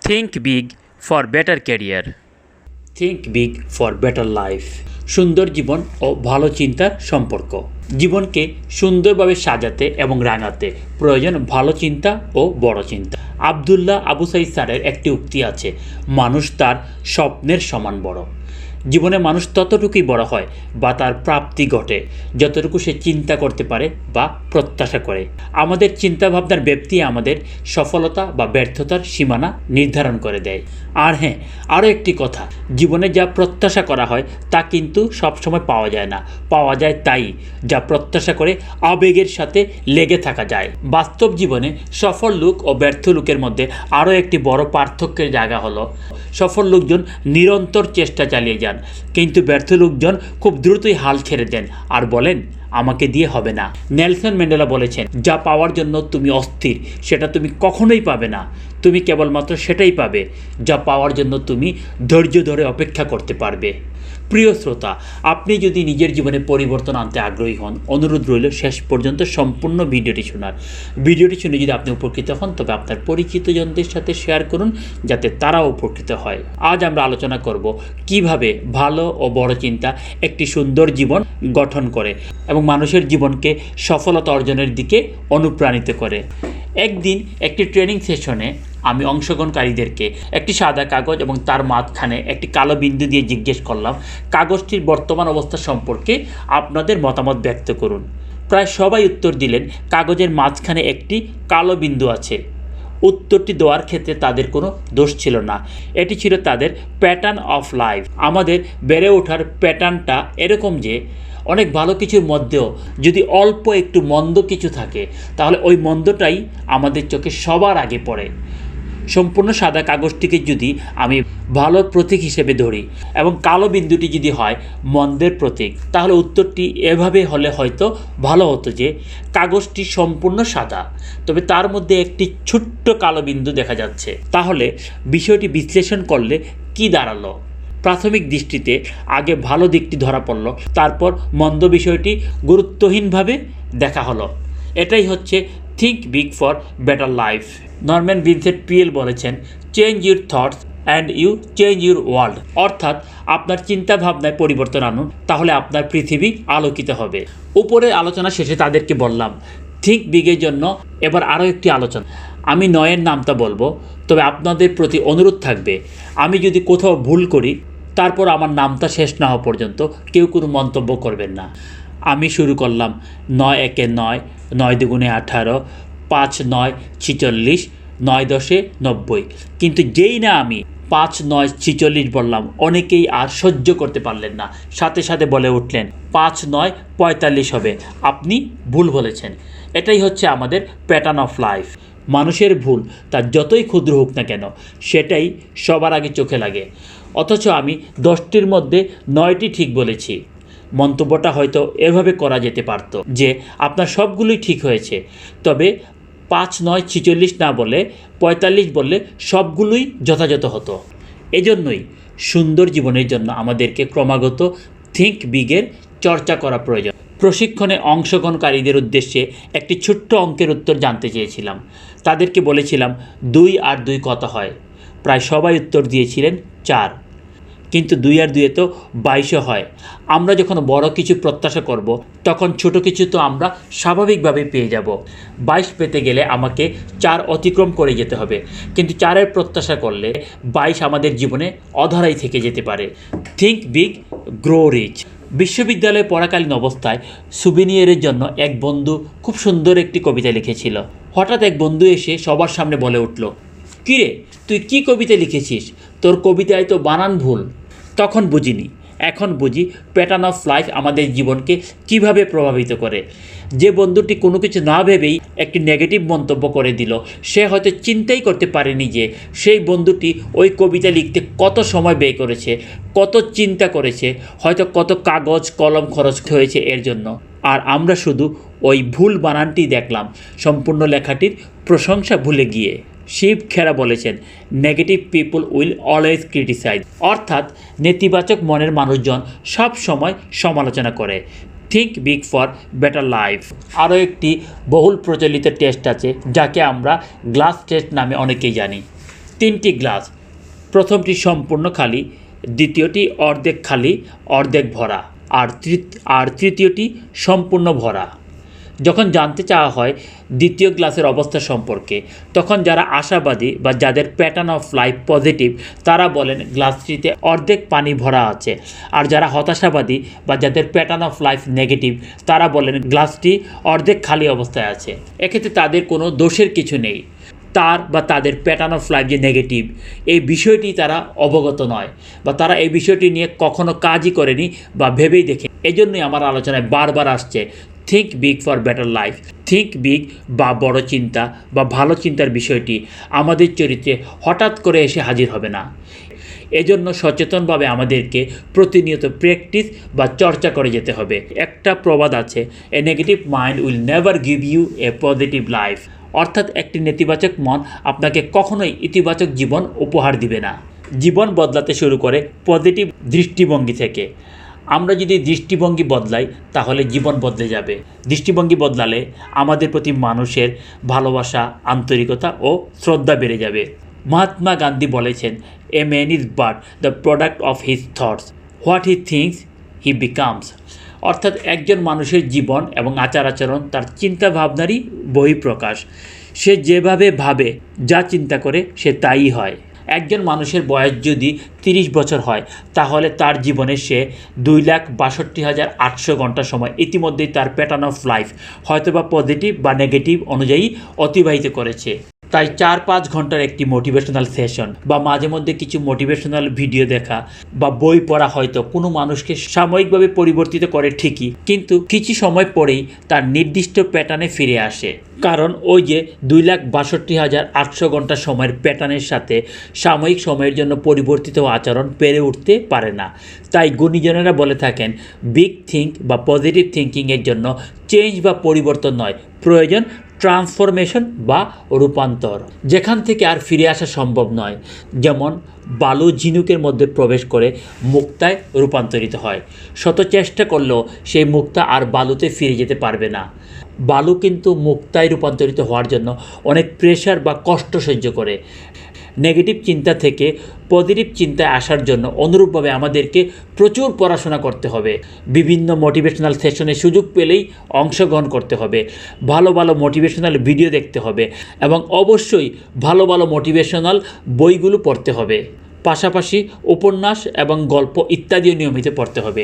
Think big for better career, think big for better life. সুন্দর জীবন ও ভালো চিন্তার সম্পর্ক। জীবনকে সুন্দরভাবে সাজাতে এবং রাঙাতে প্রয়োজন ভালো চিন্তা ও বড় চিন্তা। আবদুল্লাহ আবু সাঈদ স্যারের একটি উক্তি আছে, মানুষ তার স্বপ্নের সমান বড়। জীবনে মানুষ ততটুকুই বড় হয় বা তার প্রাপ্তি ঘটে যতটুকু সে চিন্তা করতে পারে বা প্রত্যাশা করে। আমাদের চিন্তাভাবনার ব্যাপ্তি আমাদের সফলতা বা ব্যর্থতার সীমানা নির্ধারণ করে দেয়। আর হ্যাঁ, আরও একটি কথা, জীবনে যা প্রত্যাশা করা হয় তা কিন্তু সবসময় পাওয়া যায় না। পাওয়া যায় তাই যা প্রত্যাশা করে আবেগের সাথে লেগে থাকা যায়। বাস্তব জীবনে সফল লোক ও ব্যর্থ লোকের মধ্যে আরও একটি বড় পার্থক্যের জায়গা হলো, সফল লোকজন নিরন্তর চেষ্টা চালিয়ে যান, কিন্তু ব্যর্থ লোকজন খুব দ্রুতই হাল ছেড়ে দেন আর বলেন আমাকে দিয়ে হবে না। নেলসন ম্যান্ডেলা বলেছেন, যা পাওয়ার জন্য তুমি অস্থির সেটা তুমি কখনোই পাবে না। তুমি কেবলমাত্র সেটাই পাবে যা পাওয়ার জন্য তুমি ধৈর্য ধরে অপেক্ষা করতে পারবে। প্রিয় শ্রোতা, আপনি যদি নিজের জীবনে পরিবর্তন আনতে আগ্রহী হন, অনুরোধ রইল শেষ পর্যন্ত সম্পূর্ণ ভিডিওটি শোনার। ভিডিওটি শুনে যদি আপনি উপকৃত হন তবে আপনার পরিচিত জনদের সাথে শেয়ার করুন যাতে তারাও উপকৃত হয়। আজ আমরা আলোচনা করব কিভাবে ভালো ও বড় চিন্তা একটি সুন্দর জীবন গঠন করে এবং মানুষের জীবনকে সফলতা অর্জনের দিকে অনুপ্রাণিত করে। একদিন একটি ট্রেনিং সেশনে আমি অংশগ্রহণকারীদেরকে একটি সাদা কাগজ এবং তার মাঝখানে একটি কালো বিন্দু দিয়ে জিজ্ঞেস করলাম, কাগজটির বর্তমান অবস্থা সম্পর্কে আপনাদের মতামত ব্যক্ত করুন। প্রায় সবাই উত্তর দিলেন কাগজের মাঝখানে একটি কালো বিন্দু আছে। উত্তরটি দেওয়ার ক্ষেত্রে তাদের কোনো দোষ ছিল না, এটি ছিল তাদের প্যাটার্ন অফ লাইফ। আমাদের বেড়ে ওঠার প্যাটার্নটা এরকম যে অনেক ভালো কিছুর মধ্যেও যদি অল্প একটু মন্দ কিছু থাকে তাহলে ওই মন্দটাই আমাদের চোখে সবার আগে পড়ে। সম্পূর্ণ সাদা কাগজটিকে যদি আমি ভালোর প্রতীক হিসেবে ধরি এবং কালো বিন্দুটি যদি হয় মন্দের প্রতীক, তাহলে উত্তরটি এভাবে হলে হয়তো ভালো হতো যে কাগজটি সম্পূর্ণ সাদা, তবে তার মধ্যে একটি ছোট্ট কালো বিন্দু দেখা যাচ্ছে। তাহলে বিষয়টি বিশ্লেষণ করলে কি দাঁড়ালো? প্রাথমিক দৃষ্টিতে আগে ভালো দিকটি ধরা পড়ল, তারপর মন্দ বিষয়টি গুরুত্বহীনভাবে দেখা হলো। এটাই হচ্ছে think big for better life. Norman Vincent Peale বলেছেন, change your thoughts and you change your world. অর্থাৎ আপনার চিন্তা ভাবনায় পরিবর্তন আনুন, তাহলে আপনার পৃথিবী আলোকিত হবে। উপরের আলোচনা শেষে তাদেরকে বললাম, থিঙ্ক বিগের জন্য এবার আরও একটি আলোচনা। আমি নয়ের নামটা বলবো, তবে আপনাদের প্রতি অনুরোধ থাকবে আমি যদি কোথাও ভুল করি তারপর আমার নামটা শেষ না হওয়া পর্যন্ত কেউ কোনো মন্তব্য করবেন না। আমি শুরু করলাম, 9 একে 9, 9 দুগুণে 18, 5 9 46, 9 10 90। কিন্তু যেই না আমি 5 9 46 বললাম, অনেকেই আর সহ্য করতে পারলেন না, সাথে সাথে বলে উঠলেন 5 9 45 হবে। আপনি ভুল বলেছেন। এটাই হচ্ছে আমাদের প্যাটার্ন অফ লাইফ। মানুষের ভুল তার যতই ক্ষুদ্র হোক না কেন সেটাই সবার আগে চোখে লাগে, অথচ আমি 10টির মধ্যে 9টি ঠিক বলেছি। মন্তব্যটা হয়তো এভাবে করা যেতে পারত যে আপনার সবগুলোই ঠিক হয়েছে, তবে 5 9 46 না বলে 45 বললে সবগুলোই যথাযথ হতো। এজন্যই সুন্দর জীবনের জন্য আমাদেরকে ক্রমাগত থিঙ্ক বিগের চর্চা করা প্রয়োজন। প্রশিক্ষণে অংশগ্রহণকারীদের উদ্দেশ্যে একটি ছোট্ট অঙ্কের উত্তর জানতে চেয়েছিলাম। তাদেরকে বলেছিলাম 2 আর 2 কত হয়? প্রায় সবাই উত্তর দিয়েছিলেন 4, কিন্তু 2 আর 2 তো 22 হয়। আমরা যখন বড় কিছু প্রত্যাশা করব তখন ছোট কিছু তো আমরা স্বাভাবিকভাবে পেয়ে যাব। 22 পেতে গেলে আমাকে 4 অতিক্রম করে যেতে হবে, কিন্তু 4-এর প্রত্যাশা করলে 22 আমাদের জীবনে অধরাই থেকে যেতে পারে। Think big, grow rich. বিশ্ববিদ্যালয়ে পড়াকালীন অবস্থায় সুবিনিয়ারের জন্য এক বন্ধু খুব সুন্দর একটি কবিতা লিখেছিল। হঠাৎ এক বন্ধু এসে সবার সামনে বলে উঠল, কিরে তুই কি কবিতা লিখেছিস? তোর কবিতায় তো বানান ভুল। তখন বুঝিনি, এখন বুঝি প্যাটার্ন অফ লাইফ আমাদের জীবনকে কিভাবে প্রভাবিত করে। যে বন্ধুটি কোনো কিছু না ভেবেই একটি নেগেটিভ মন্তব্য করে দিল, সে হয়তো চিন্তাই করতে পারেনি যে সেই বন্ধুটি ওই কবিতা লিখতে কত সময় ব্যয় করেছে, কত চিন্তা করেছে, হয়তো কত কাগজ কলম খরচ হয়েছে এর জন্য। আর আমরা শুধু ওই ভুল বানানটি দেখলাম, সম্পূর্ণ লেখাটির প্রশংসা ভুলে গিয়ে। শিব খেরা বলেছেন, negative people will always criticise. অর্থাৎ নেতিবাচক মনের মানুষজন সব সময় সমালোচনা করে। Think big for better life. আরও একটি বহুল প্রচলিত টেস্ট আছে যাকে আমরা গ্লাস টেস্ট নামে অনেকেই জানি। তিনটি গ্লাস, প্রথমটি সম্পূর্ণ খালি, দ্বিতীয়টি অর্ধেক খালি অর্ধেক ভরা, আর তৃতীয়টি সম্পূর্ণ ভরা। যখন জানতে চাওয়া হয় দ্বিতীয় গ্লাসের অবস্থা সম্পর্কে, তখন যারা আশাবাদী বা যাদের প্যাটার্ন অফ লাইফ পজিটিভ তারা বলেন গ্লাসটিতে অর্ধেক পানি ভরা আছে, আর যারা হতাশাবাদী বা যাদের প্যাটার্ন অফ লাইফ নেগেটিভ তারা বলেন গ্লাসটি অর্ধেক খালি অবস্থায় আছে। এক্ষেত্রে তাদের কোনো দোষের কিছু নেই। তার বা তাদের প্যাটার্ন অফ লাইফ যে নেগেটিভ, এই বিষয়টি তারা অবগত নয় বা তারা এই বিষয়টি নিয়ে কখনো কাজই করেনি বা ভেবেই দেখে। এজন্যই আমার আলোচনায় বারবার আসছে think big for better life. Think big বা বড় চিন্তা বা ভালো চিন্তার বিষয়টি আমাদের চরিত্রে হঠাৎ করে এসে হাজির হবে না। এজন্য সচেতনভাবে আমাদেরকে প্রতিনিয়ত প্র্যাকটিস বা চর্চা করে যেতে হবে। একটা প্রবাদ আছে, a negative mind will never give you a positive life. অর্থাৎ একটি নেতিবাচক মন আপনাকে কখনোই ইতিবাচক জীবন উপহার দিবে না। জীবন বদলাতে শুরু করে পজিটিভ দৃষ্টিভঙ্গি থেকে। আমরা যদি দৃষ্টিভঙ্গি বদলাই তাহলে জীবন বদলে যাবে। দৃষ্টিভঙ্গি বদলালে আমাদের প্রতি মানুষের ভালোবাসা, আন্তরিকতা ও শ্রদ্ধা বেড়ে যাবে। মহাত্মা গান্ধী বলেছেন, a man is but the product of his thoughts, what he thinks he becomes. অর্থাৎ একজন মানুষের জীবন এবং আচার আচরণ তার চিন্তা ভাবনারই বহিঃপ্রকাশ। সে যেভাবে ভাবে, যা চিন্তা করে সে তাই হয়। একজন মানুষের বয়স যদি 30 বছর হয় তাহলে তার জীবনে সে 2,62,800 ঘন্টা সময় ইতিমধ্যেই তার প্যাটার্ন অফ লাইফ হয়তোবা পজিটিভ বা নেগেটিভ অনুযায়ী অতিবাহিত করেছে। তাই 4-5 ঘন্টার একটি মোটিভেশনাল সেশন বা মাঝে মধ্যে কিছু মোটিভেশনাল ভিডিও দেখা বা বই পড়া হয়তো কোনো মানুষকে সাময়িকভাবে পরিবর্তিত করে ঠিকই, কিন্তু কিছু সময় পরেই তার নির্দিষ্ট প্যাটার্নে ফিরে আসে। কারণ ওই যে 2,62,800 ঘন্টা সময়ের প্যাটার্নের সাথে সাময়িক সময়ের জন্য পরিবর্তিত আচরণ পেরে উঠতে পারে না। তাই গুণীজনেরা বলে থাকেন, বিগ থিঙ্ক বা পজিটিভ থিঙ্কিংয়ের জন্য চেঞ্জ বা পরিবর্তন নয়, প্রয়োজন ট্রান্সফরমেশন বা রূপান্তর, যেখান থেকে আর ফিরে আসা সম্ভব নয়। যেমন বালু ঝিনুকের মধ্যে প্রবেশ করে মুক্তায় রূপান্তরিত হয়, শত চেষ্টা করলেও সেই মুক্তা আর বালুতে ফিরে যেতে পারবে না। বালু কিন্তু মুক্তায় রূপান্তরিত হওয়ার জন্য অনেক প্রেশার বা কষ্ট সহ্য করে। নেগেটিভ চিন্তা থেকে পজিটিভ চিন্তায় আসার জন্য অনুরূপভাবে আমাদেরকে প্রচুর পড়াশোনা করতে হবে, বিভিন্ন মোটিভেশনাল সেশনে সুযোগ পেলেই অংশগ্রহণ করতে হবে, ভালো ভালো মোটিভেশনাল ভিডিও দেখতে হবে এবং অবশ্যই ভালো ভালো মোটিভেশনাল বইগুলো পড়তে হবে। পাশাপাশি উপন্যাস এবং গল্প ইত্যাদিও নিয়মিত পড়তে হবে।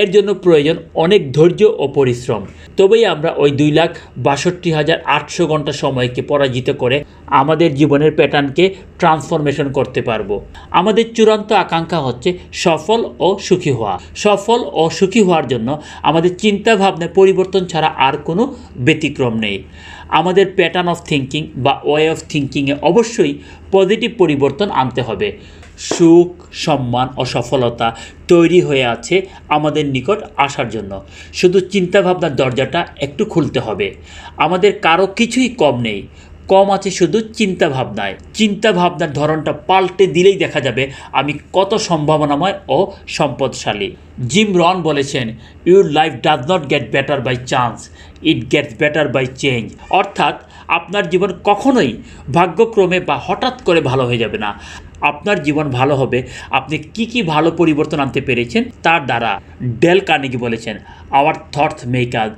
এর জন্য প্রয়োজন অনেক ধৈর্য ও পরিশ্রম। তবেই আমরা ওই 2,62,800 ঘন্টা সময়কে পরাজিত করে আমাদের জীবনের প্যাটার্নকে ট্রান্সফরমেশন করতে পারবো। আমাদের চূড়ান্ত আকাঙ্ক্ষা হচ্ছে সফল ও সুখী হওয়া। সফল ও সুখী হওয়ার জন্য আমাদের চিন্তা ভাবনায় পরিবর্তন ছাড়া আর কোনো ব্যতিক্রম নেই। আমাদের প্যাটার্ন অফ থিঙ্কিং বা ওয়ে অফ থিঙ্কিংয়ে অবশ্যই পজিটিভ পরিবর্তন আনতে হবে। সুখ, সম্মান ও সফলতা তৈরি হয়ে আছে আমাদের নিকট আসার জন্য। শুধু চিন্তাভাবনার দরজাটা একটু খুলতে হবে। আমাদের কারো কিছুই কম নেই, কম আছে শুধু চিন্তাভাবনায়। চিন্তাভাবনার ধরনটা পাল্টে দিলেই দেখা যাবে আমি কত সম্ভাবনাময় ও সম্পদশালী। জিম রন বলেছেন, your life does not get better by chance, it gets better by change. অর্থাৎ আপনার জীবন কখনোই ভাগ্যক্রমে বা হঠাৎ করে ভালো হয়ে যাবে না। আপনার জীবন ভালো হবে আপনি কি ভালো পরিবর্তন আনতে পেরেছেন তার দ্বারা। ডেল কার্নেগি বলেছেন, hour thoughts make us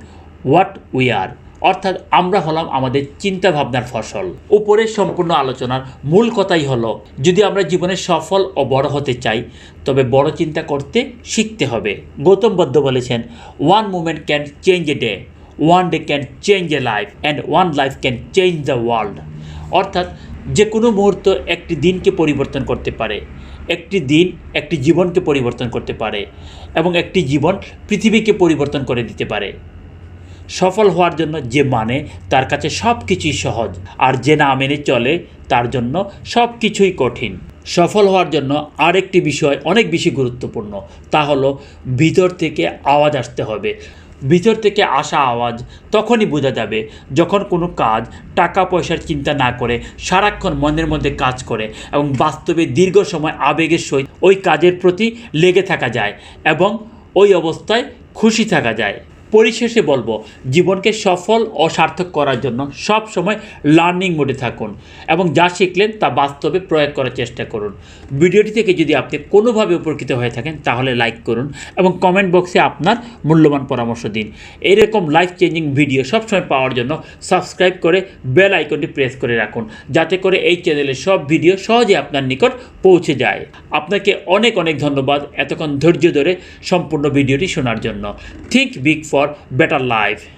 what we are. অর্থাৎ আমরা হলাম আমাদের চিন্তা ভাবনার ফসল। উপরের সম্পূর্ণ আলোচনার মূল কথাই হলো, যদি আমরা জীবনে সফল ও বড় হতে চাই তবে বড় চিন্তা করতে শিখতে হবে। গৌতম বুদ্ধ বলেছেন, one moment can change a day, one day can change A life and one life can change the world. অর্থাৎ যে কোনো মুহূর্ত একটি দিনকে পরিবর্তন করতে পারে, একটি দিন একটি জীবনকে পরিবর্তন করতে পারে এবং একটি জীবন পৃথিবীকে পরিবর্তন করে দিতে পারে। সফল হওয়ার জন্য যে মানে তার কাছে সব কিছুই সহজ, আর যে না মেনে চলে তার জন্য সব কিছুই কঠিন। সফল হওয়ার জন্য আরেকটি বিষয় অনেক বেশি গুরুত্বপূর্ণ, তা হলো ভিতর থেকে আওয়াজ আসতে হবে। ভিতর থেকে আসা আওয়াজ তখনই বোঝা যাবে যখন কোনো কাজ টাকা পয়সার চিন্তা না করে সারাক্ষণ মনের মধ্যে কাজ করে এবং বাস্তবে দীর্ঘ সময় আবেগের সহিত ওই কাজের প্রতি লেগে থাকা যায় এবং ওই অবস্থায় খুশি থাকা যায়। পরিশেষে বলবো, জীবনকে সফল ও সার্থক করার জন্য সব সময় লার্নিং মোডে থাকুন এবং যা শিখলেন তা বাস্তবে প্রয়োগ করার চেষ্টা করুন। ভিডিওটি থেকে যদি আপনি কোনোভাবে উপকৃত হয়ে থাকেন তাহলে লাইক করুন এবং কমেন্ট বক্সে আপনার মূল্যবান পরামর্শ দিন। এইরকম লাইফ চেঞ্জিং ভিডিও সবসময় পাওয়ার জন্য সাবস্ক্রাইব করে বেল আইকনটি প্রেস করে রাখুন, যাতে করে এই চ্যানেলের সব ভিডিও সহজে আপনার নিকট পৌঁছে যায়। আপনাকে অনেক অনেক ধন্যবাদ এতক্ষণ ধৈর্য ধরে সম্পূর্ণ ভিডিওটি শোনার জন্য। Think big for better life.